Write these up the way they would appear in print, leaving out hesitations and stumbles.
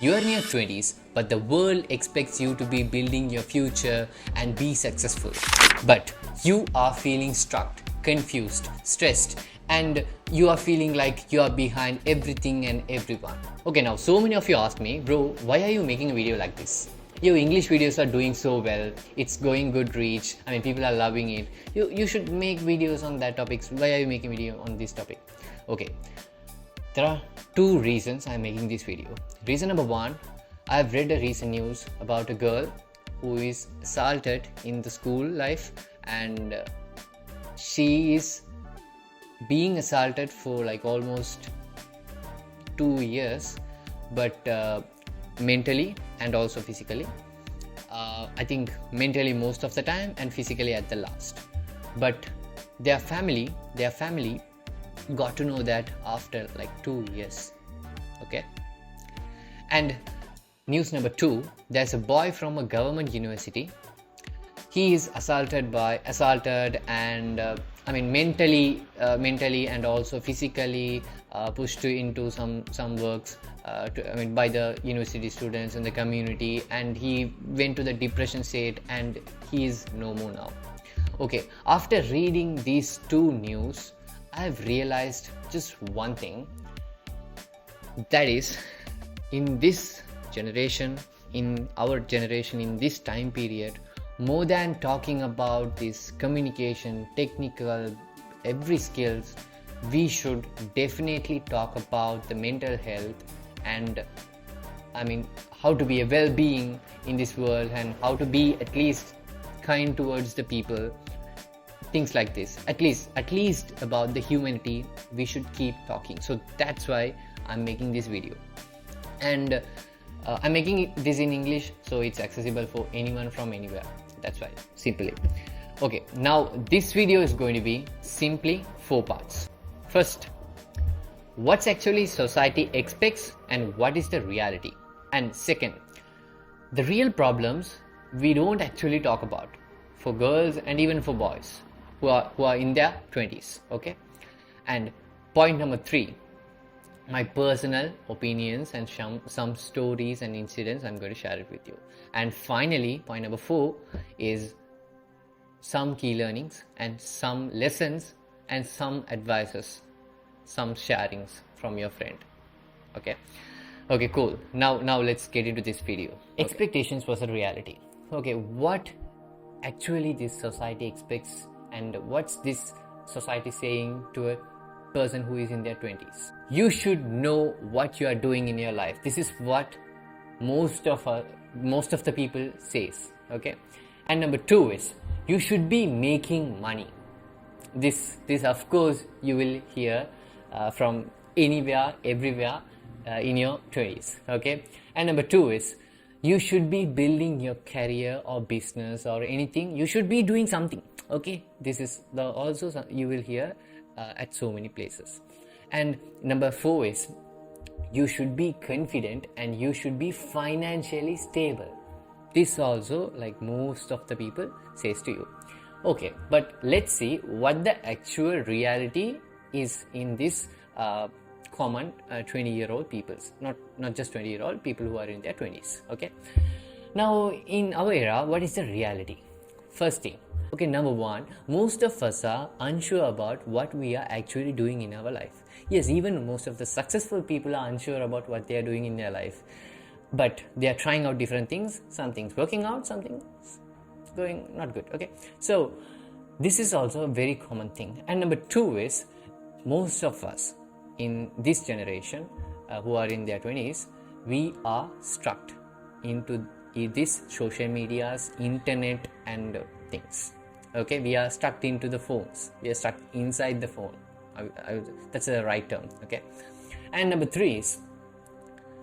You are in your 20s, but the world expects you to be building your future and be successful. But you are feeling stuck, confused, stressed, and you are feeling like you are behind everything and everyone. Okay, now so many of you ask me, bro, why are you making a video like this? Your English videos are doing so well, it's going good reach, people are loving it. You should make videos on that topics. Why are you making video on this topic? Okay, there are two reasons I'm making this video. Reason number one, I've read a recent news about a girl who is assaulted in the school life, and she is being assaulted for like almost 2 years, but mentally and also physically. I think mentally most of the time and physically at the last. But their family got to know that after like 2 years. Okay. And news number two, there's a boy from a government university. He is assaulted and mentally and also physically pushed into some works by the university students and the community, and he went to the depression state and he is no more now. Okay, after reading these two news, I've realized just one thing, that is, in this generation, in our generation, in this time period, more than talking about this communication, technical, every skills, we should definitely talk about the mental health and how to be a well-being in this world and how to be at least kind towards the people. Things like this, at least about the humanity, we should keep talking. So that's why I'm making this video, and I'm making this in English so it's accessible for anyone from anywhere. That's why, simply. Okay, now this video is going to be simply 4 parts. First, what's actually society expects and what is the reality. And second, the real problems we don't actually talk about for girls and even for boys who are in their 20s. Okay. And point number 3, my personal opinions and some stories and incidents, I'm going to share it with you. And finally, point number 4 is some key learnings and some lessons and some advices, some sharings from your friend. Okay, cool. Now let's get into this video. Okay. Expectations versus reality. Okay, what actually this society expects and what's this society saying to a person who is in their 20s. You should know what you are doing in your life. This is what most of the people says. Okay. And number 2 is you should be making money. This of course you will hear from anywhere, everywhere in your 20s. Okay. And number 2 is you should be building your career or business or anything. You should be doing something. Okay, this is also you will hear at so many places. And number 4 is you should be confident and you should be financially stable. This also, like most of the people says to you. Okay, but let's see what the actual reality is in this common 20-year-old peoples, not just 20-year-old people who are in their 20s. Okay, now in our era, what is the reality? First thing, okay, number 1, most of us are unsure about what we are actually doing in our life. Yes, even most of the successful people are unsure about what they are doing in their life, but they are trying out different things. Some things working out, some things going not good. Okay, so this is also a very common thing. And number 2 is most of us in this generation who are in their 20s, we are stuck into this social medias, internet and things. Okay, we are stuck into the phones, we are stuck inside the phone. That's the right term. Okay. And number 3 is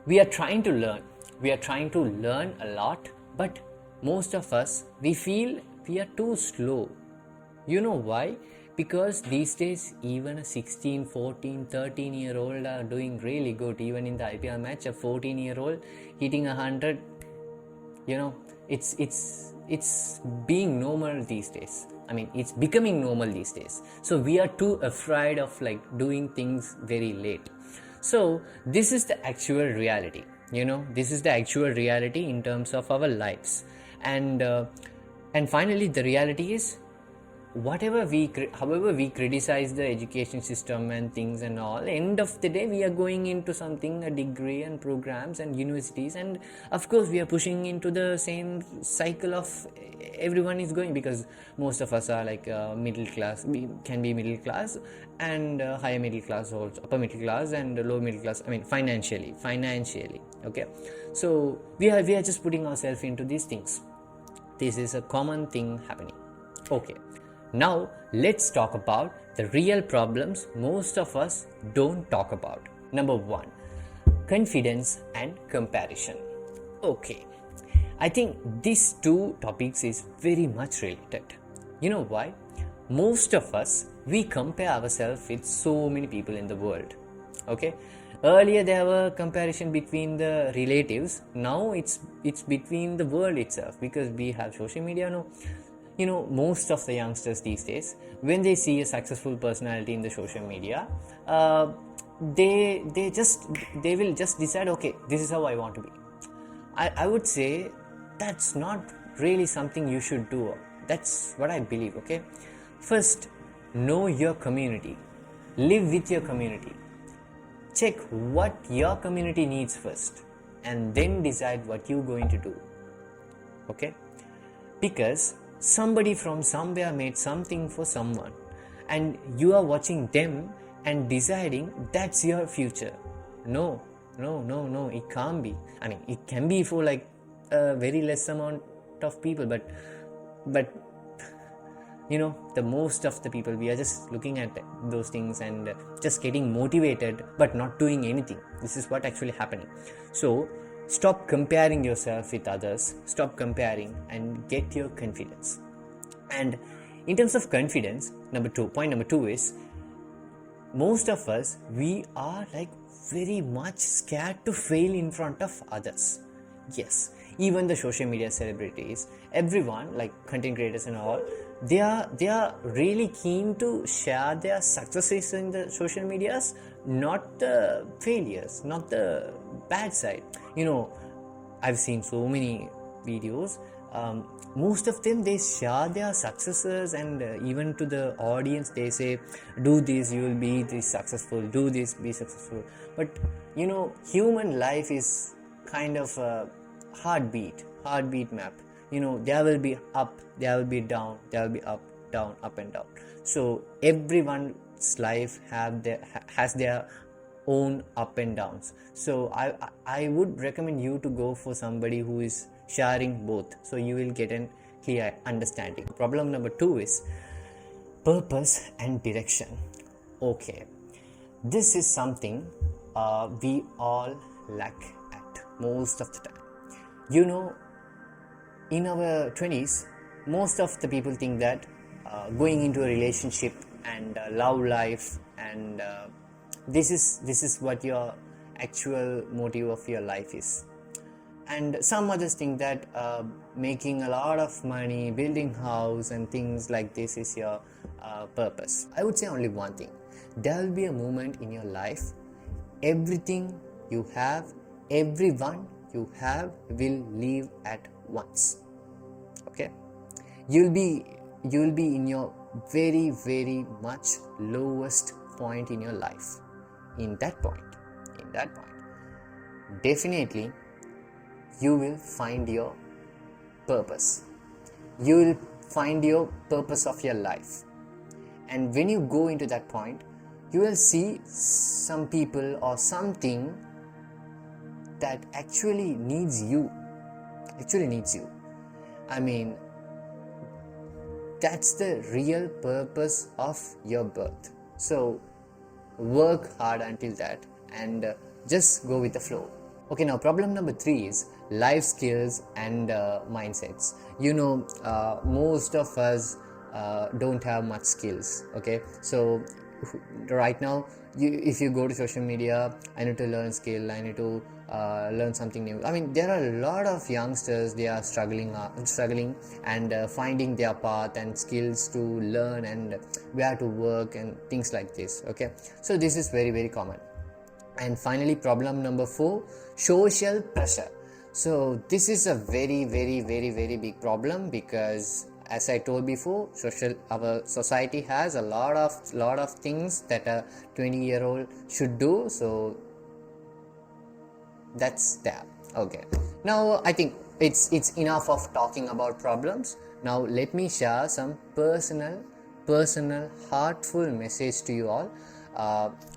we are trying to learn a lot, but most of us, we feel we are too slow. You know why? Because these days even a 16, 14, 13-year-old are doing really good. Even in the IPL match, a 14-year-old hitting 100, it's being normal these days. It's becoming normal these days. So we are too afraid of doing things very late. So this is the actual reality. This is the actual reality in terms of our lives. And finally, the reality is, however we criticize the education system and things and all, end of the day we are going into something, a degree and programs and universities, and of course we are pushing into the same cycle of everyone is going, because most of us are like middle class. We can be middle class and higher middle class, also upper middle class and low middle class, I mean financially. Okay, so we are just putting ourselves into these things. This is a common thing happening. Okay, now let's talk about the real problems most of us don't talk about. Number 1, confidence and comparison. Okay, I think these two topics is very much related. You know why? Most of us, we compare ourselves with so many people in the world. Okay, earlier there were comparison between the relatives. Now it's between the world itself, because we have social media now. Most of the youngsters these days, when they see a successful personality in the social media, they will just decide, okay, this is how I want to be. I would say that's not really something you should do. That's what I believe. Okay, first, know your community, live with your community, check what your community needs first, and then decide what you're going to do. Okay, because somebody from somewhere made something for someone, and you are watching them and deciding that's your future. No, it can't be. I mean, it can be for like a very less amount of people, but the most of the people, we are just looking at those things and just getting motivated but not doing anything. This is what actually happening. So stop comparing yourself with others, stop comparing, and get your confidence. And in terms of confidence, point number two is, most of us, we are like very much scared to fail in front of others. Yes, even the social media celebrities, everyone like content creators and all, they are really keen to share their successes in the social medias, not the failures, not the bad side. I've seen so many videos. Most of them, they share their successes, and even to the audience they say, do this, you will be this successful, do this, be successful. But human life is kind of a heartbeat map. There will be up, there will be down, there will be up, down, up and down. So everyone's life has their own up and downs. So I would recommend you to go for somebody who is sharing both, so you will get a clear understanding. Problem number 2 is purpose and direction. Okay, this is something we all lack at most of the time. In our 20s, most of the people think that going into a relationship and love life and this is what your actual motive of your life is. And some others think that making a lot of money, building house and things like this is your purpose. I would say only one thing: there will be a moment in your life, everything you have, everyone you have will leave at once. Okay, you'll be in your very, very much lowest point in your life. In that point, definitely you will find your purpose. You will find your purpose of your life. And when you go into that point, you will see some people or something that actually needs you. I mean, that's the real purpose of your birth. So work hard until that and just go with the flow. Okay, now problem number 3 is life skills and mindsets. Most of us don't have much skills. Okay, so right now, if you go to social media, I need to learn skill, I need to learn something new. I mean, there are a lot of youngsters, they are struggling and finding their path and skills to learn and where to work and things like this. Okay, so this is very, very common. And finally, problem number 4, social pressure. So this is a very, very, very, very big problem, because as I told before, our society has a lot of things that a 20-year-old should do. So that's that. Okay, now I think it's enough of talking about problems. Now let me share some personal heartful message to you all.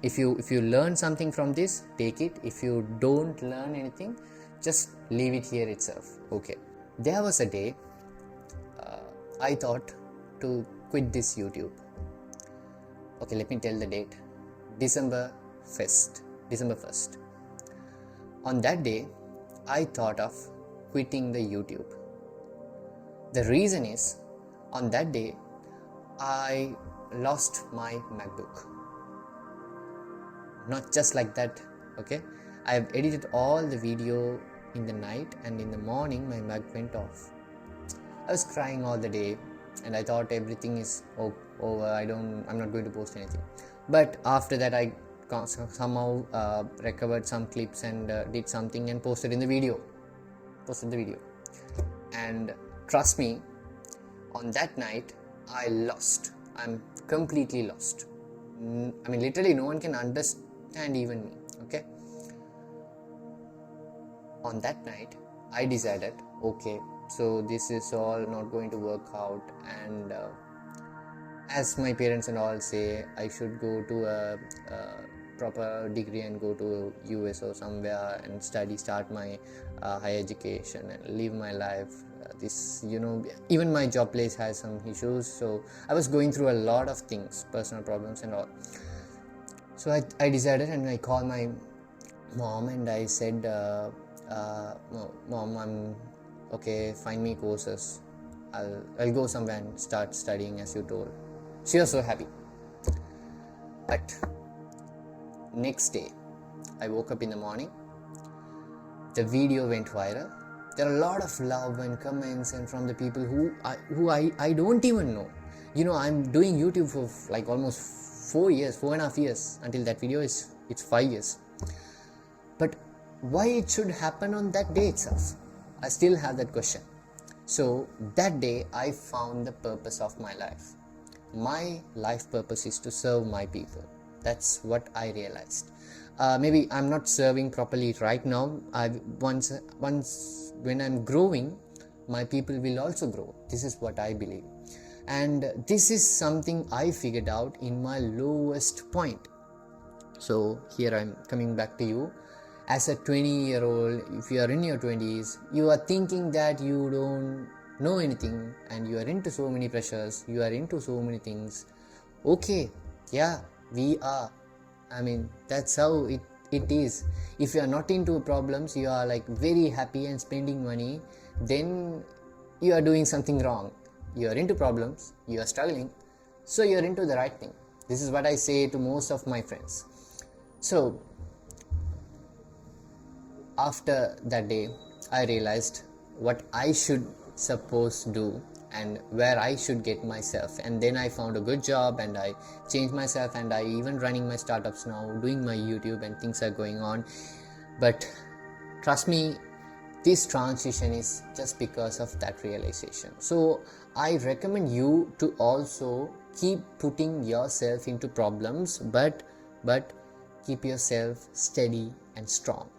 If you learn something from this, take it. If you don't learn anything, just leave it here itself. Okay, there was a day I thought to quit this YouTube. Okay, let me tell the date. December 1st. On that day, I thought of quitting the YouTube. The reason is, on that day, I lost my MacBook. Not just like that, okay? I have edited all the video in the night, and in the morning my Mac went off. I was crying all the day, and I thought everything is over. I'm not going to post anything. But after that, I somehow recovered some clips and did something and posted the video. And trust me, on that night, I'm completely lost. I mean, literally, no one can understand even me. Okay. On that night, I decided, okay, so this is all not going to work out, and as my parents and all say, I should go to a proper degree and go to US or somewhere and start my higher education and live my life. Even my job place has some issues, so I was going through a lot of things, personal problems and all. So I decided, and I called my mom and I said, Mom, I'm okay, find me courses. I'll go somewhere and start studying as you told. She was so happy. But next day, I woke up in the morning, the video went viral. There are a lot of love and comments, and from the people who I don't even know. I'm doing YouTube for like almost 4.5 years. Until that video it's 5 years. But why it should happen on that day itself? I still have that question. So that day I found the purpose of my life. My life purpose is to serve my people. That's what I realized. Maybe I'm not serving properly right now. Once when I'm growing, my people will also grow. This is what I believe. And this is something I figured out in my lowest point. So here I'm coming back to you. As a 20-year-old, if you are in your 20s, you are thinking that you don't know anything and you are into so many pressures, you are into so many things. Okay, yeah, we are. I mean, that's how it is. If you are not into problems, you are like very happy and spending money, then you are doing something wrong. You are into problems, you are struggling, so you are into the right thing. This is what I say to most of my friends. So after that day, I realized what I should suppose do and where I should get myself, and then I found a good job and I changed myself, and I even running my startups now, doing my YouTube, and things are going on. But trust me, this transition is just because of that realization. So I recommend you to also keep putting yourself into problems, but keep yourself steady and strong.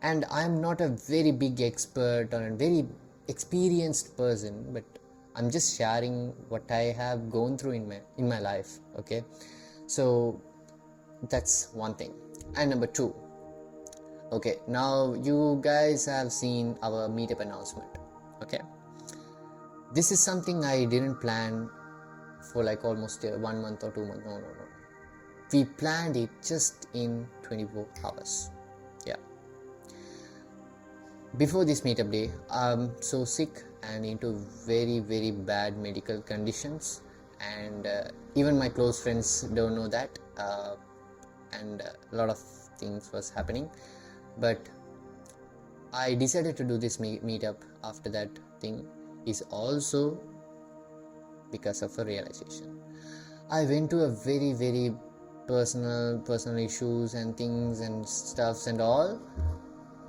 And I'm not a very big expert or a very experienced person, but I'm just sharing what I have gone through in my life. Okay, so that's one thing. And number 2, okay, now you guys have seen our meetup announcement. Okay, this is something I didn't plan for like almost 1 month or 2 months. No, we planned it just in 24 hours. Yeah. Before this meetup day, I'm so sick and into very, very bad medical conditions, and even my close friends don't know that, and a lot of things was happening. But I decided to do this meetup after that thing is also because of a realization. I went to a very, very personal issues and things and stuffs and all.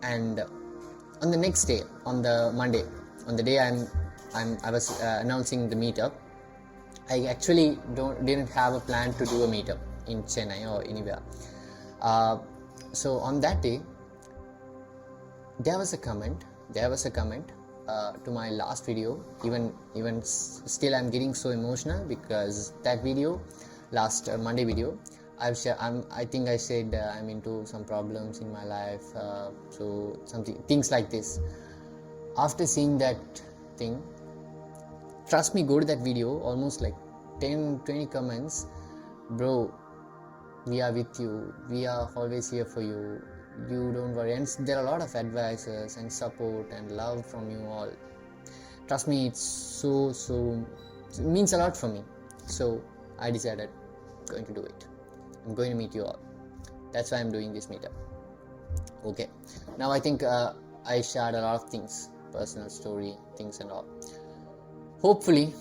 And on the next day, on the Monday, on the day I was announcing the meetup, I actually didn't have a plan to do a meetup in Chennai or anywhere. So on that day, there was a comment to my last video. Even still, I'm getting so emotional because that video, last Monday video, I think I said I'm into some problems in my life, so things like this. After seeing that thing, trust me, go to that video, almost like 10-20 comments. Bro, we are with you, we are always here for you, you don't worry. And there are a lot of advices and support and love from you all. Trust me, it's it means a lot for me. So I decided going to do it. I'm going to meet you all. That's why I'm doing this meetup. Okay, now I think I shared a lot of things, personal story, things and all. Hopefully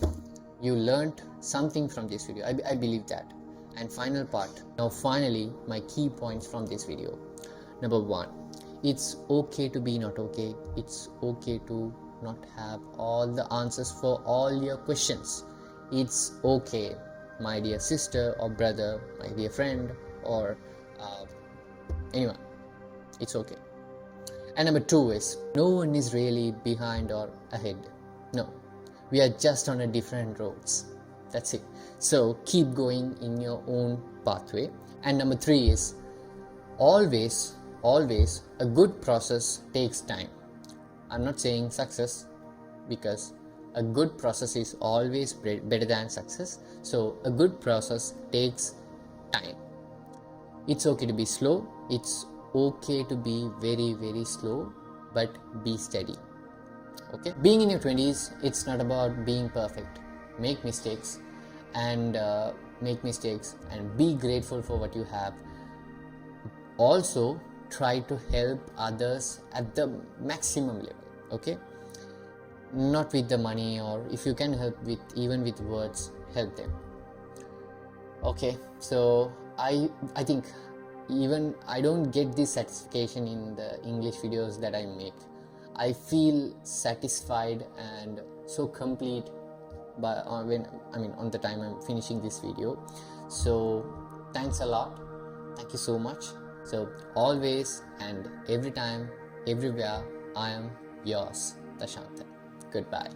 you learned something from this video. I believe that. And final part, now finally my key points from this video. Number 1, it's okay to be not okay. It's okay to not have all the answers for all your questions. It's okay, my dear sister or brother, my dear friend, or anyone. It's okay. And number 2 is, no one is really behind or ahead. No, we are just on a different roads. That's it. So keep going in your own pathway. And number 3 is, always a good process takes time. I'm not saying success, because a good process is always better than success. So a good process takes time. It's okay to be slow. It's okay to be very, very slow, but be steady. Okay, being in your 20s, it's not about being perfect. Make mistakes and be grateful for what you have. Also try to help others at the maximum level. Okay, not with the money, or if you can help even with words, help them. Okay, so I think even I don't get this satisfaction in the English videos that I make. I feel satisfied and so complete on the time I'm finishing this video. So thanks a lot, thank you so much. So always and every time, everywhere, I am yours, Dashanthan. Goodbye.